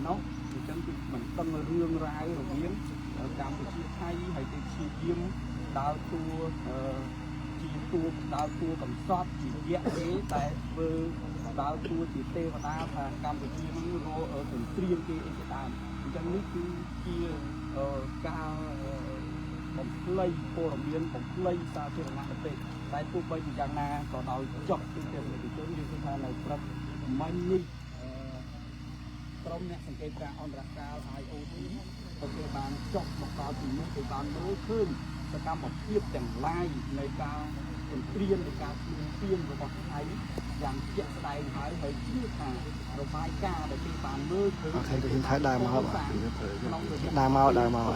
nó thì chân mình tân rương rái rồi biến Campuchia Thái hay thì chi kiếm đào tua đào tua cầm sót chỉ dễ thế tại vừa đào tua chỉ tê và đa và Campuchia nó ở tỉnh riêng kia cái đàn chân nước kia cao bóng play phô đồng biên bóng play sao chưa là tệ tại tụ bây giờ na có đào chọc trên tiền để chốn như thế này rất mạnh đi trong này thành cái on ra cao IoT có thể bàn chọc một cao thì nó phải bàn mới hơn sẽ cao một tiếp chẳng lai ngày cao còn tiên thì cao tiên của bọn ấy dạng chuyện này hỏi phải chưa thà rồi mai ca để cái bàn mới hơn thấy tôi thấy đài màu đài màu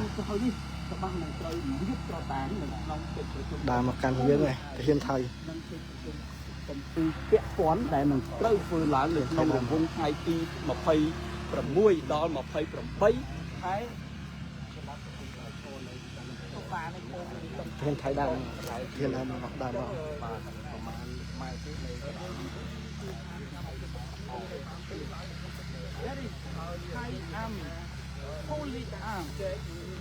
đài một căn hiến này hiến thay từ kẹt quán để mình trâu phơi lá lửa không làm vung hai ti mà phơi bầm muôi đó mà phơi bầm bấy thái hiến thay đài hiến đài màu Holy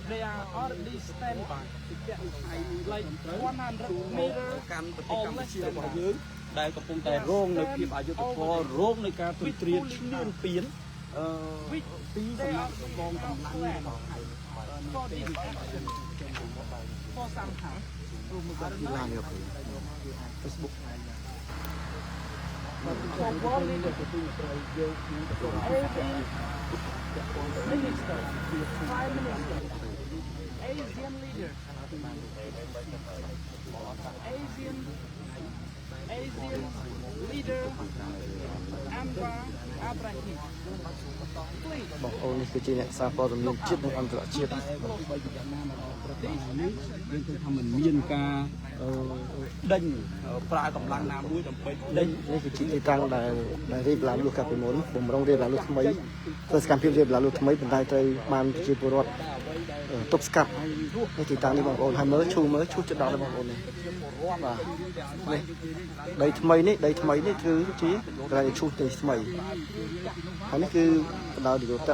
they are already standby to get like 100 meters all less than that. ដែលកំពុងតែរងនៅភាពអយុត្តិធម៌រងនៃការទុច្ចរិតឈ្លានពានពីសំណាក់កងកម្លាំងរបស់ថៃfor somehow រួមមកពីឡានយក Facebook for one leader to do the every minister 5 ministers Asian leader Asian leader Anwar Ibrahim បងប្អូននេះគឺជាអ្នកសារព័ត៌មានជាតិនិងអន្តរជាតិយើងគឺថាมันមានការដេញប្រើកម្លាំងណាមួយដើម្បីដេញនេះគឺជាទីតាំងដែលរៀបឡើងលុះកាលពីមុនបំរុងរៀបឡើងលុះថ្មីធ្វើសកម្មភាពរៀបឡើងលុះថ្មីប៉ុន្តែត្រូវបានប្រជាពលរដ្ឋទប់ស្កាត់នេះទីតាំងនេះបងប្អូនហើយមើលឈូចិត្តដល់បងប្អូននេះបាទនេះដីថ្មីនេះគឺជាកន្លែងឈូសទីថ្មីហើយនេះគឺបណ្ដោយយុទ្ធ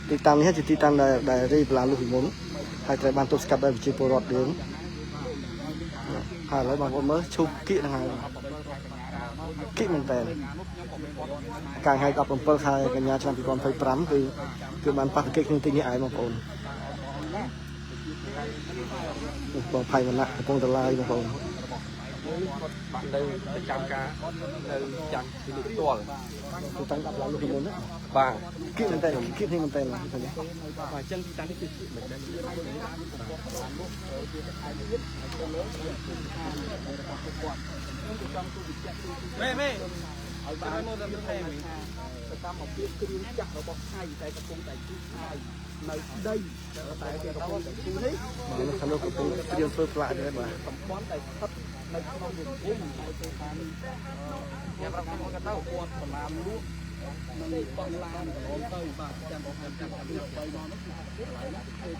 ទីតាំងនេះជាទីតាំងដែលរៀបឡើងលុះពីមុនហើយត្រូវបានទប់ស្កាត់ដោយប្រជាពលរដ្ឋយើងហើយឥឡូវបងប្អូនមើលឈូសគៀកហ្នឹងហើយគៀកមែនតើកាលថ្ងៃ17ខែកញ្ញាឆ្នាំ2025គឺបានប៉ះទង្គិចក្នុងទីនេះឯងបងប្អូនបងផៃវណ្ណៈកំពុងតឡាយបងប្អូនបានទៅប្រចាំការនៅចាំពីនេះផ្ទាល់ទីតាំង10ឡើងលុះពីមុនណាបាទគៀកមែនតើគៀកនេះមែនតើបាទអញ្ចឹងទីតាំងនេះគឺមិនដឹងមេឲ្យបានមកដល់ថៃសកម្មភាពគ្រឿងចាក់របស់ថៃតែកំពុងតែជួសថៃនៅដីតែគេកំពុងតែជួសនេះនៅខាងនោះកំពុងត្រៀមធ្វើផ្លាកដែរបាទតំបន់តែស្ថិតនៅក្នុងវងហើយគេបានយ៉ាងប្រាប់មកទៅគាត់សម្លាមលក់នៅបងឡានកន្លងទៅបាទចាំបងចាំចាំវា3មកនោះគឺ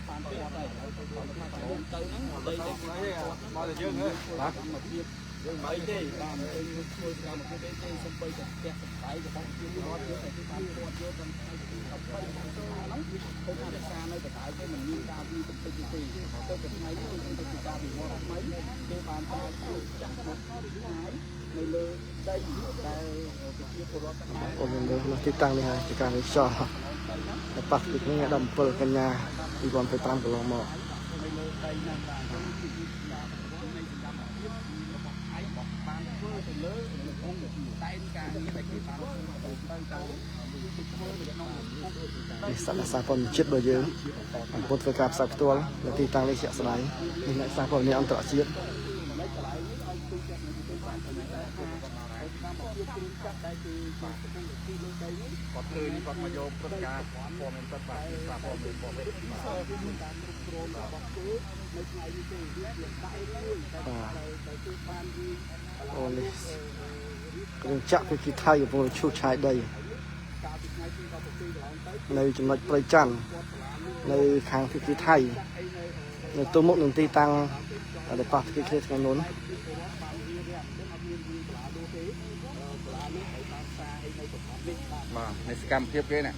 បានគាត់ដែរទៅហ្នឹងដីតែមកតែយើងហ៎បាទមកទៀតយើងមិនទេបានទៅធ្វើកម្មវិធីទេសំបីតែផ្ទះសំបីរបស់ជារដ្ឋយើងតែបានគាត់យកទាំងហ្នឹងទៅរក្សានៅកណ្ដាលគេមិនមានការវិបន្តិចទេទៅថ្ងៃនេះគឺទៅការវិវត្តថ្មីគេបានតាមចាក់មកហើយនៅលើដីដែលប្រជាពលរដ្ឋអូននៅទីតាំងនេះហើយជាការវិចោះប៉ះពីថ្ងៃ17កញ្ញា2025កន្លងមកនៅលើដីណាបានធ្វើទៅលើអង្គតែងការងារដែលគេបានទៅធ្វើនៅក្នុងនេះសារព័ត៌មានជាតិរបស់យើងកំពុងធ្វើការផ្សាយផ្ទាល់នៅទីតាំងនេះជាក់ស្ដែងនេះអ្នកសារព័ត៌មានអន្តរជាតិគាត់ឃើញគាត់មកយកព្រឹត្តិការណ៍ព័ត៌មានទឹកបាទសារព័ត៌មានព័ត៌មានការគ្រប់គ្រងរបស់គេនៅថ្ងៃនេះទេវាដាក់មួយតែគឺបានអូនេះគ្រឿងចាក់ពីថៃកំពុងឈូសឆាយដីនៅចំណុចព្រៃច័ន្ទនៅខាងពីថៃនៅទល់មុខនឹងទីតាំងដែលប៉ះទង្គិចគ្នាថ្ងៃមុន ในสกรรมเทียบกันเนี่ย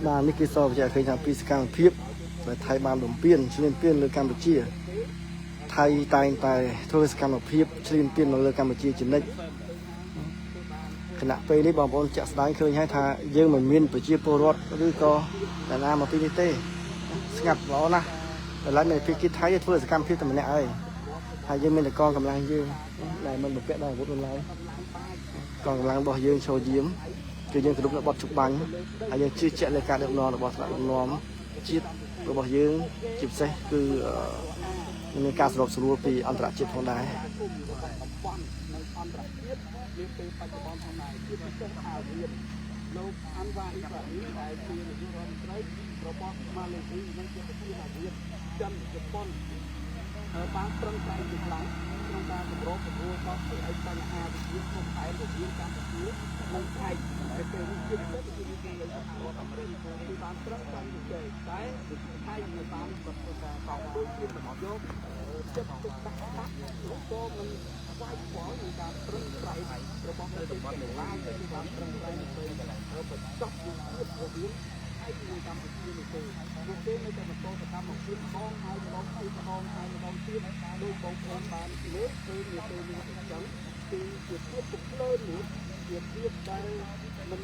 បាទនេះគេសរបញ្ជាក់ឃើញថាពីសកម្មភាពដែលថៃបានបំពេញឈ្លានពានលើកម្ពុជាថៃតែងតែធ្វើសកម្មភាពឈ្លានពាននៅលើកម្ពុជាជានិច្ចខណៈពេលនេះបងប្អូនចាក់ស្ដាយឃើញហើយថាយើងមិនមានប្រជាពលរដ្ឋឬក៏តាណាមកពីនេះទេស្ងាត់ល្អណាស់តែឡើយនៅពីគិតថៃធ្វើសកម្មភាពតែម្នាក់ហើយហើយយើងមានតែកងកម្លាំងយើងដែលមិនបំពាក់ដោយអាវុធឡើយកងកម្លាំងរបស់យើងចូលយាមគឺយើងគ្រប់នៅបទជបាញ់ហើយយើងជឿជាក់លើការដឹកនាំរបស់ថ្នាក់ដឹកនាំជាតិរបស់យើងជាពិសេសគឺមានការសរុបស្រួលពីអន្តរជាតិផងដែរលោកអាន់វ៉ាអ៊ីហ្វារីដែលជានាយករដ្ឋមន្ត្រីរបស់ម៉ាឡេស៊ីនិងជាប្រធានអាស៊ានចិនជប៉ុនបានប្រឹងប្រែងជាខ្លាំងក្នុងការសម្របសម្រួលដល់ពីឯកបញ្ហាវិជាក្នុងខេត្តរវាងកម្ពុជានិងថៃដែលពេលនេះជាពិសេសគឺមានការសហរដ្ឋអាមេរិកគឺបានប្រឹងប្រែងជជែកតែថៃនៅតាមប្រកាសថាដូចជារបស់យកចិត្តទុកដាក់លោកក៏មិនស្វែងរកនឹងការប្រឹងប្រែងរបស់ប្រទេសកម្ពុជាដែលបានប្រឹងប្រែងទៅបញ្ចប់វិវាទរវាងថៃនិងកម្ពុជានេះទេពួកគេនៅតែបន្តសកម្មភាពបងហើយម្ដងទៀតម្ដងហើយម្ដងទៀតដោយបងប្អូនបានលើកទៅនាពេលនេះអញ្ចឹងគឺជាភាពពុកលើនេះជាភាពដែលមិ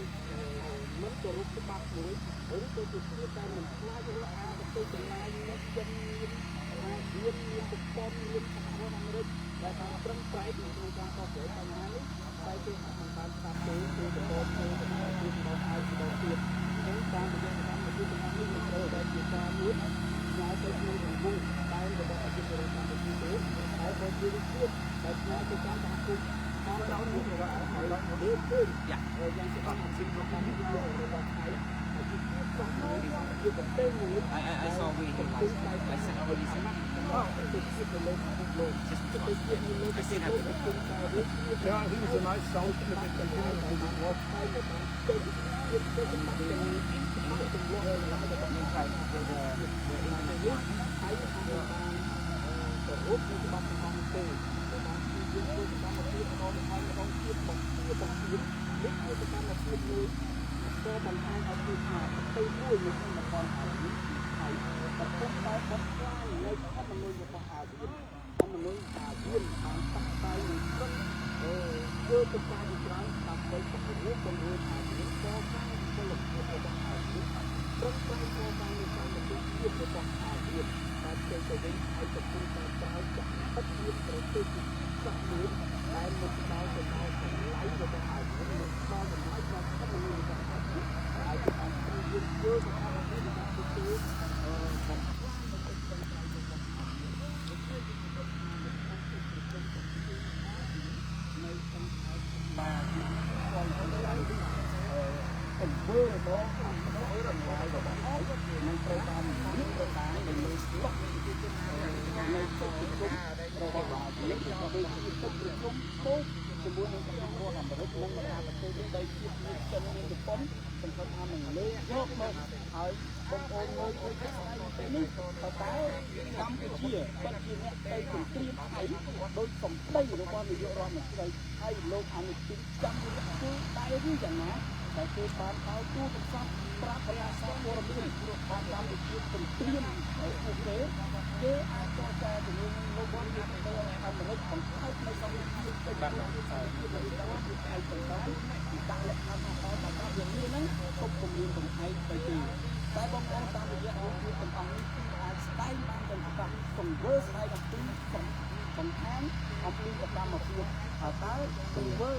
នគោរពច្បាប់មួយឬក៏ជាភាពដែលមិនខ្លាចរអាប្រទេសទាំងឡាយនេះចិនមានមានប្រព័ន្ធមានសហរដ្ឋអាមេរិកដែលបានប្រឹងប្រែងក្នុងការដោះស្រាយបញ្ហានេះតែគេមិនបានស្ដាប់ទេគឺបន្តធ្វើដំណើរទៀតដល់ហើយដល់ទៀតហើយតាមរយៈកម្មវិធីទាំងនេះមិនត្រូវតែជាការមួយឆ្លើយទៅក្នុងសង្គមតែរបស់ប្រជាពលរដ្ឋកម្ពុជាទេហើយក៏ជាវិធីដែលឆ្លើយទៅតាមសហគមន៍តាមដល់នេះហើយដល់នេះគឺយ៉ាងជាបានជិះរបស់កម្ពុជារបស់ថៃI saw we him last I said already said I said have yeah he was a nice sound clipก็มันให้เอาที่มาไปด้วยในที่มันตอนหาวิไทยแต่พวกเราบดกล้าในถ้ามันเลยจะหาวิถ้ามันเลยหาวิทางตักใจก็เพื่อเป็นการอีกครั้งตัดไปกับรู้คนรู้หาวิก็สร้างผลผลิตภัณฑ์หาวิต้องใช้โครงการในการดำเนินชีวิตในการหาวิการเจริญในไทยจะเป็นการกล่าวจากพัฒนาประเทศสักหนึ่งแต่มันกล่าวจะกล่าวถึงไหลในการหาวิมันกล่าวถึงไหลจากถ้ามันเลยจะหาวิជាមួយនឹងប្រទេសអាមេរិកនិងប្រទេសដីជាតិមានចិនមានជប៉ុនសង្ឃឹមថានឹងលើកយកមកហើយបងប្អូនមើលទៅស្ដាយពេលនេះតើកម្ពុជាពិតជាអ្នកទៅជំរាបថៃដោយសម្ដីរបស់នាយករដ្ឋមន្ត្រីហើយលោកអនុทินចាំគឺតែឬយ៉ាងណាតែគេបានឲ្យទូរស័ព្ទប្រាប់ប្រជាពលរដ្ឋមានថាកម្ពុជាជំរាបឲ្យពួកគេអាចចរចាជាមួយលោកបងប្អូនទៅអាមេរិកបង្កើតនៅសន្តិភាពទៅបានហើយហើយទៅដាក់លក្ខខណ្ឌអបអរយ៉ាងនេះហ្នឹងគ្រប់គម្រាមកំហែងទៅទីតែបងប្អូនតាមរយៈរូបភាពទាំងអស់នេះអាចស្ដែងបានទាំងច្បាស់សង្វើស្ដែងអំពីបង្ហាញអំពីសកម្មភាពតើទង្វើ